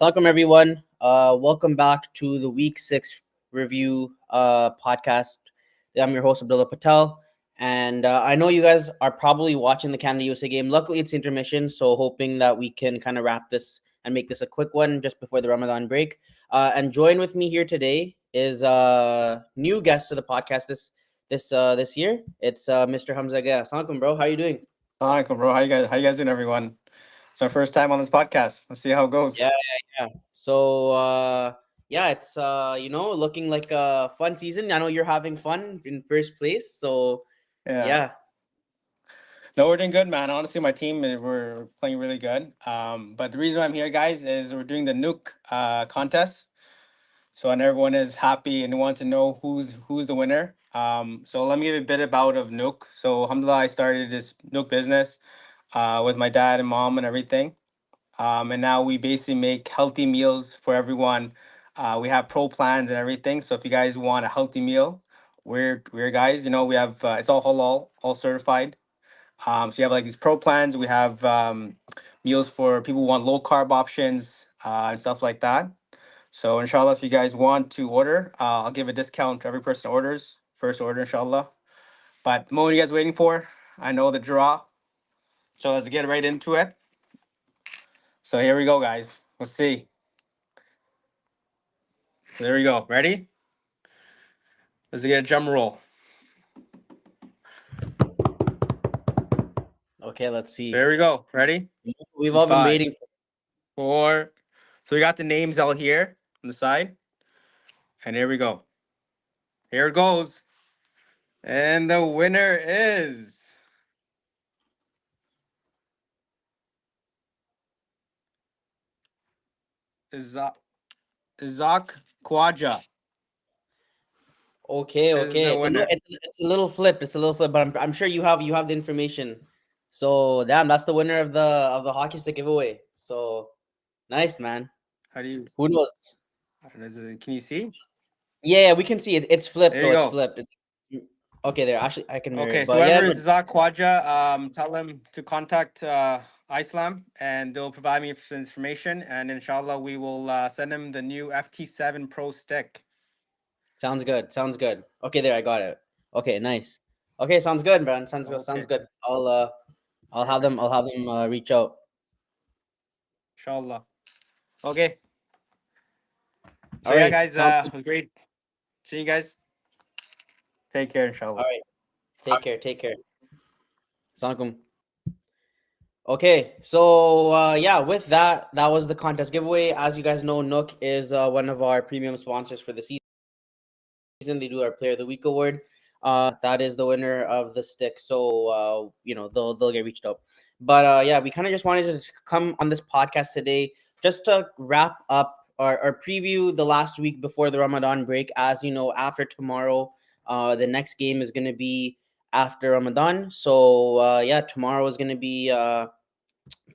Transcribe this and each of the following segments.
Welcome everyone. Welcome back to the Week 6 review podcast. I'm your host Abdullah Patel, and I know you guys are probably watching the Canada USA game. Luckily, it's intermission, so hoping that we can kind of wrap this and make this a quick one just before the Ramadan break. And join with me here today is a new guest to the podcast this year. It's Mr. Hamza Gaya. Assalamualaikum, bro. How are you doing? Hi, bro. How you guys doing, everyone? It's my first time on this podcast. Let's see how it goes. Yeah. So yeah, it's looking like a fun season. I know you're having fun in first place. So Yeah. yeah. No, we're doing good, man. Honestly, my team we're playing really good. But the reason why I'm here, guys, is we're doing the Nuke contest. So and everyone is happy and want to know who's the winner. So let me give you a bit about of Nuke. So alhamdulillah, I started this Nuke business with my dad and mom and everything. And now we basically make healthy meals for everyone. We have pro plans and everything. So if you guys want a healthy meal, we're guys. We have it's all halal, all certified. So you have like these pro plans. We have meals for people who want low carb options and stuff like that. So inshallah, if you guys want to order, I'll give a discount to every person who orders. First order, inshallah. But the moment you guys waiting for, I know the draw. So let's get right into it. So here we go, guys. Let's see. So there we go. Ready? Let's get a drum roll. Okay, let's see. There we go. Ready? We've all been Five, waiting. 4. So we got the names out here on the side. And here we go. Here it goes. And the winner is Isaac Quadja Okay, is okay. the It's a little, winner. it's a little flip. It's a little flip, but I'm sure you have the information. So damn, that's the winner of the hockey stick giveaway. So nice, man. How do you Who knows? can you see? Yeah, we can see it. It's flipped There you though. It's go. flipped. It's okay. There, actually, I can mirror Okay, it. so But yeah, whoever no, is Isaac Quadja, tell them to contact Islam and they'll provide me with information and inshallah we will send them the new FT7 Pro stick. sounds good. Sounds good. Okay, there, I got it. Okay, nice. Okay, sounds good, man. Sounds good. Sounds Okay, good. I'll have them. perfect. Reach out. Inshallah. Okay. So All yeah, right. guys, Sounds it good. was great. See you guys. Take care, All inshallah. right. Take care. Take care. Assalamualaikum. Okay, so yeah, with that, that was the contest giveaway. As you guys know, Nook is one of our premium sponsors for the season. They do our Player of the Week award. That is the winner of the stick. So they'll get reached out. But yeah, we kind of just wanted to come on this podcast today just to wrap up or preview the last week before the Ramadan break. As you know, after tomorrow, the next game is going to be after Ramadan. So yeah, tomorrow is going to be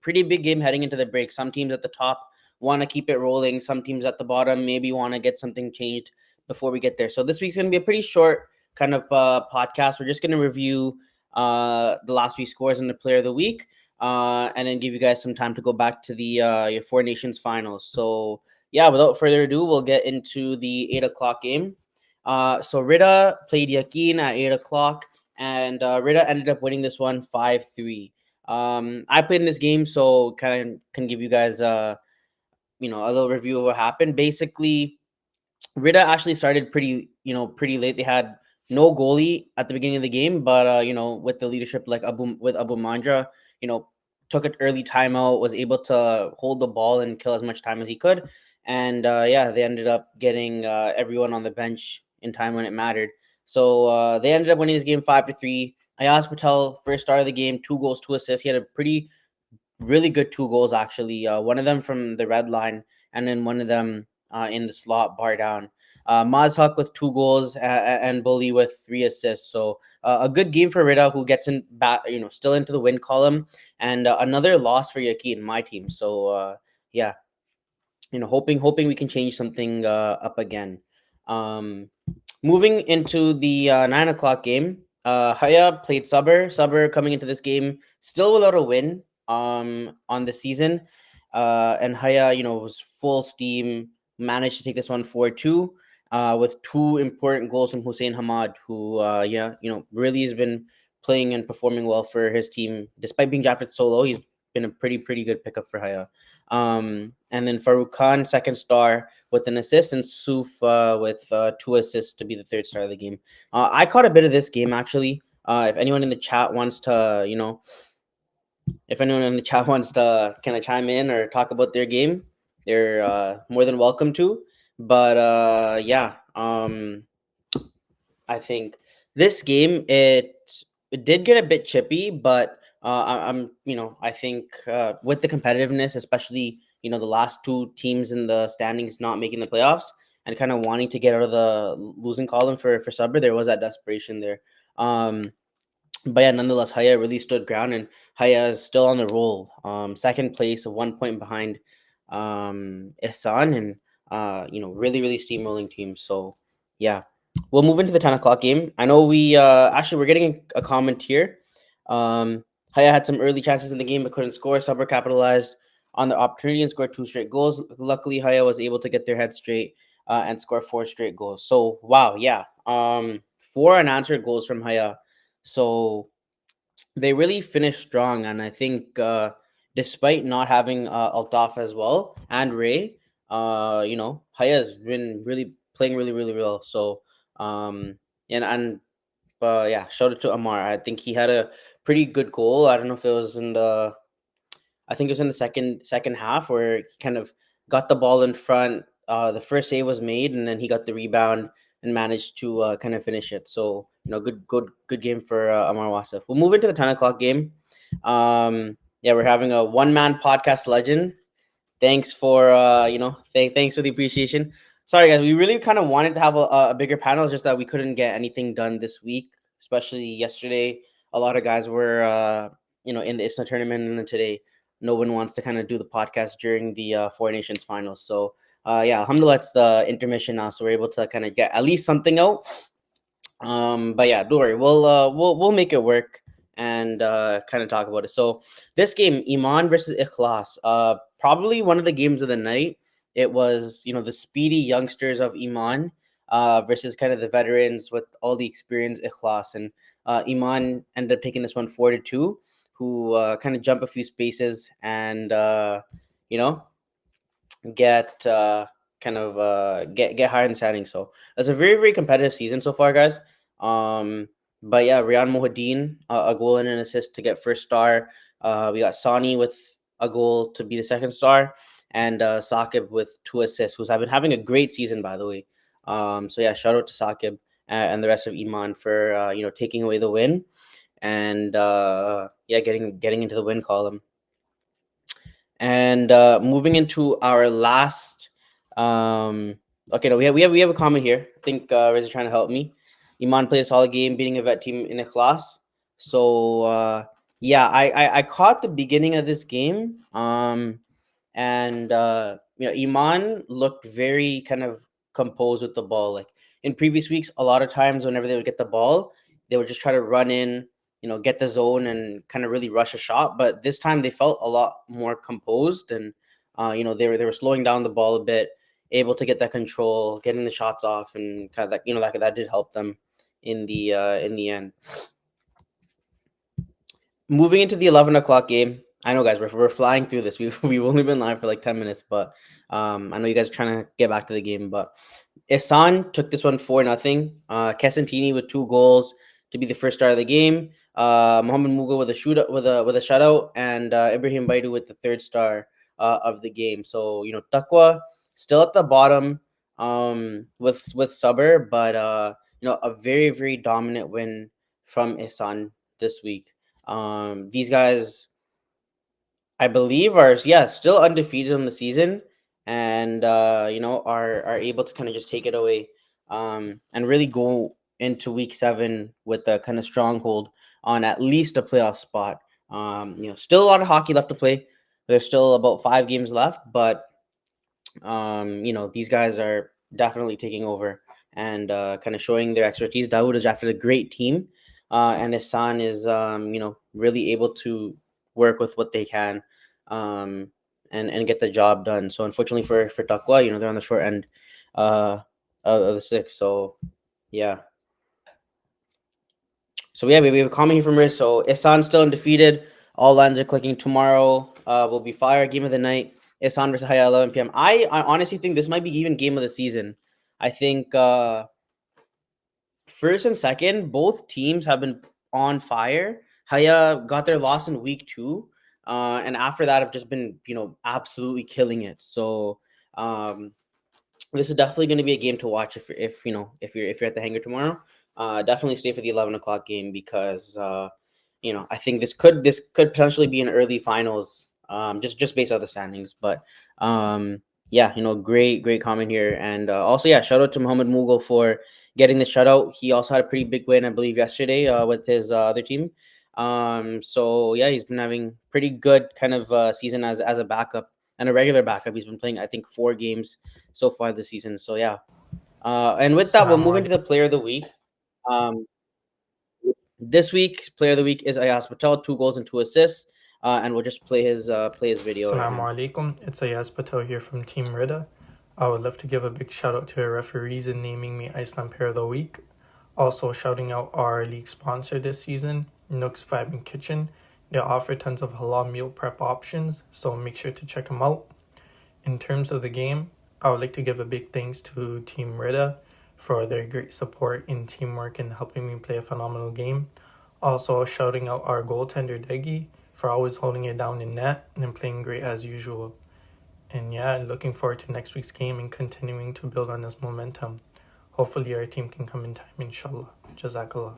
pretty big game heading into the break. Some teams at the top want to keep it rolling. Some teams at the bottom maybe want to get something changed before we get there. So this week's going to be a pretty short kind of podcast. We're just going to review the last week's scores and the player of the week, and then give you guys some time to go back to the your Four Nations finals. So yeah, without further ado, we'll get into the 8 o'clock game. So Rida played Yakin at 8 o'clock, and Rida ended up winning this one 5-3. I played in this game, so kind of can give you guys a little review of what happened. Basically, Rida actually started pretty late. They had no goalie at the beginning of the game, but with the leadership like Abu Mandra, took an early timeout, was able to hold the ball and kill as much time as he could, and yeah, they ended up getting everyone on the bench in time when it mattered. So they ended up winning this game 5-3. Ayaz Patel first start of the game, 2 goals, 2 assists. He had a really good 2 goals actually. One of them from the red line, and then one of them in the slot bar down. Mazhak with 2 goals and Bully with 3 assists. So a good game for Rida, who gets in back, still into the win column, and another loss for Yakin, my team. So yeah, hoping we can change something up again. Um, Moving into the 9 o'clock game, Haya played Sabr. Sabr coming into this game still without a win on the season. and Haya, was full steam, managed to take this one 4-2, with two important goals from Hussein Hamad, who, really has been playing and performing well for his team. Despite being drafted so low, he's been a pretty good pickup for Haya. And then Farouk Khan, second star with an assist, and Suf with 2 assists to be the third star of the game. I caught a bit of this game actually. If anyone in the chat wants to, if anyone in the chat wants to kind of chime in or talk about their game, they're more than welcome to. But I think this game it did get a bit chippy, but I think with the competitiveness, especially the last two teams in the standings not making the playoffs and kind of wanting to get out of the losing column for Subber, there was that desperation there. But yeah, nonetheless, Haya really stood ground, and Haya is still on the roll. Second place, 1 point behind Ihsan, and really steamrolling team. So yeah, we'll move into the 10 o'clock game. I know we're getting a comment here. Haya had some early chances in the game but couldn't score. Sabr capitalized on the opportunity and scored 2 straight goals. Luckily, Haya was able to get their head straight and score 4 straight goals. So wow, yeah, 4 unanswered goals from Haya. So they really finished strong, and I think despite not having Altaf as well and Ray, Haya has been really playing really well. So and yeah, shout out to Amar. I think he had a pretty good goal. I don't know if it was I think it was in the second half where he kind of got the ball in front. The first save was made, and then he got the rebound and managed to kind of finish it. So good game for Amar Wasif. We'll move into the 10 o'clock game. Yeah, we're having a one-man podcast legend. Thanks for thanks for the appreciation. Sorry guys, we really kind of wanted to have a bigger panel. It's just that we couldn't get anything done this week, especially yesterday. A lot of guys were in the ISNA tournament, and then today no one wants to kind of do the podcast during the Four Nations finals. So yeah, alhamdulillah, it's the intermission now, so we're able to kind of get at least something out. But yeah, don't worry, we'll make it work and kind of talk about it. So this game, Iman versus Ikhlas, probably one of the games of the night. It was the speedy youngsters of Iman versus kind of the veterans with all the experience, Ikhlas, and Iman ended up taking this one 4-2, who kind of jump a few spaces and you know get get higher in the standings. So it's a very competitive season so far, guys. But yeah, Rian Mohadeen, a goal and an assist to get first star. We got Sani with a goal to be the second star, and Saqib with 2 assists, who's been having a great season, by the way. So yeah, shout out to Saqib and the rest of Iman for taking away the win, and yeah, getting into the win column. And moving into our last, okay, no, we have a comment here. I think Reza trying to help me. Iman played a solid game, beating a vet team in a class. So yeah, I caught the beginning of this game, and Iman looked very kind of composed with the ball. Like in previous weeks, a lot of times whenever they would get the ball, they would just try to run in, get the zone and kind of really rush a shot. But this time they felt a lot more composed, and they were slowing down the ball a bit, able to get that control, getting the shots off, and kind of that did help them in the end. Moving into the 11 o'clock game. I know, guys, we're flying through this. We've only been live for like 10 minutes, but I know you guys are trying to get back to the game. But Ihsan took this one 4-0. Kesentini with 2 goals to be the first star of the game. Mohamed Muga with a shutout, and Ibrahim Baidu with the third star of the game. So Taqwa still at the bottom with Sabr, but a very dominant win from Ihsan this week. These guys, I believe, are still undefeated in the season, and are able to kind of just take it away, and really go into week 7 with a kind of stronghold on at least a playoff spot. Still a lot of hockey left to play. There's still about 5 games left, but these guys are definitely taking over and kind of showing their expertise. Dawood is after a great team, and Ihsan is really able to work with what they can, and and get the job done. So unfortunately for Takwa, they're on the short end uh of the six. So yeah. So yeah, we have a comment here from Riz. So Isan still undefeated. All lines are clicking tomorrow. Will be fire game of the night. Isan versus Haya 11 p.m. I honestly think this might be even game of the season. I think first and second, both teams have been on fire. Haya got their loss in week two, and after that have just been absolutely killing it. So um, this is definitely going to be a game to watch if you're at the hangar tomorrow. Definitely stay for the 11 o'clock game because I think this could potentially be an early finals. Just based on the standings, but yeah, great comment here, and also yeah, shout out to Muhammad Mughal for getting the shutout. He also had a pretty big win, I believe, yesterday with his other team. So yeah, he's been having pretty good kind of season as a backup and a regular backup. He's been playing, I think, 4 games so far this season. So yeah, and with that, we'll move into Assalamu the player of the week. Um, this week, player of the week is Ayaz Patel, 2 goals and 2 assists. And we'll just play his video right now. alaikum. It's Ayaz Patel here from Team Rida. I would love to give a big shout out to our referees in naming me Iceland Player of the Week. Also, shouting out our league sponsor this season, Nook's Vibing Kitchen. They offer tons of halal meal prep options, so make sure to check them out. In terms of the game, I would like to give a big thanks to Team Rida for their great support in teamwork and helping me play a phenomenal game. Also, shouting out our goaltender Degi for always holding it down in net and playing great as usual. And yeah, looking forward to next week's game and continuing to build on this momentum. Hopefully our team can come in time, inshallah. Jazakallah.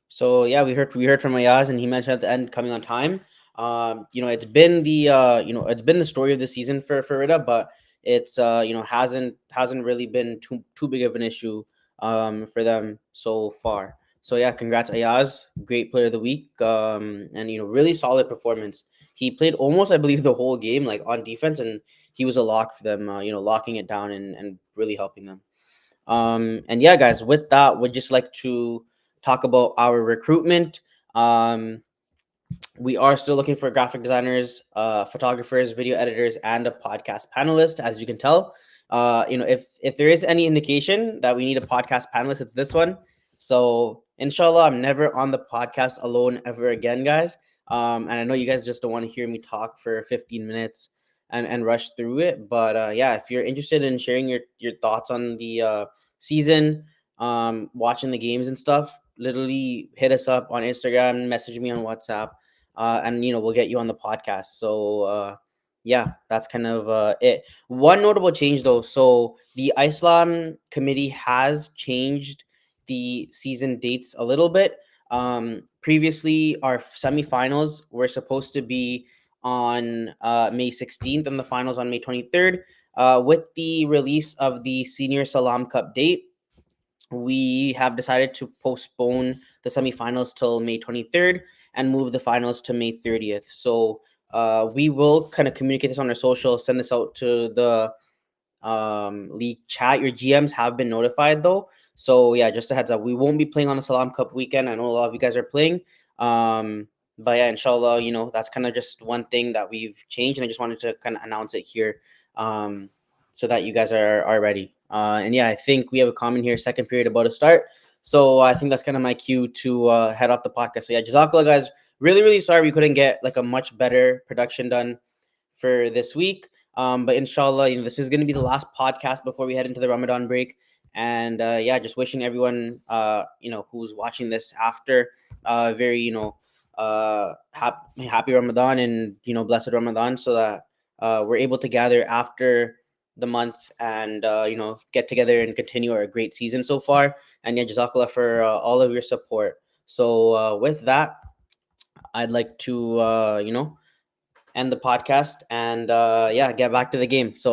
So yeah, we heard from Ayaz, and he mentioned at the end coming on time. It's been the story of the season for Rida, but it's hasn't really been too big of an issue for them so far. So yeah, congrats Ayaz, great player of the week, and really solid performance. He played almost, I believe, the whole game like on defense, and he was a lock for them. Locking it down and really helping them. And yeah, guys, with that, we'd just like to talk about our recruitment. We are still looking for graphic designers, photographers, video editors, and a podcast panelist. As you can tell, if there is any indication that we need a podcast panelist, it's this one. So inshallah, I'm never on the podcast alone ever again, guys. And I know you guys just don't want to hear me talk for 15 minutes and rush through it. But yeah, if you're interested in sharing your thoughts on the season, watching the games and stuff, literally hit us up on Instagram, message me on WhatsApp, and we'll get you on the podcast. So yeah, that's kind of it. One notable change though, so the Islam committee has changed the season dates a little bit. Previously our semifinals were supposed to be on May 16th and the finals on May 23rd. With the release of the Senior Salam Cup date, we have decided to postpone the semifinals till May 23rd and move the finals to May 30th. So we will kind of communicate this on our social, send this out to the league chat. Your GMs have been notified though. So yeah, just a heads up, we won't be playing on the Salam Cup weekend. I know a lot of you guys are playing. But yeah, inshallah, that's kind of just one thing that we've changed, and I just wanted to kind of announce it here, so that you guys are ready. And yeah, I think we have a comment here, second period about to start. So I think that's kind of my cue to head off the podcast. So yeah, Jazakallah, guys. Really, really sorry we couldn't get like a much better production done for this week. But inshallah, this is going to be the last podcast before we head into the Ramadan break. And yeah, just wishing everyone, who's watching this after, very, happy Ramadan and, blessed Ramadan, so that we're able to gather after the month and, get together and continue our great season so far. And yeah, Jazakallah for all of your support. So with that, I'd like to, end the podcast and yeah, get back to the game. So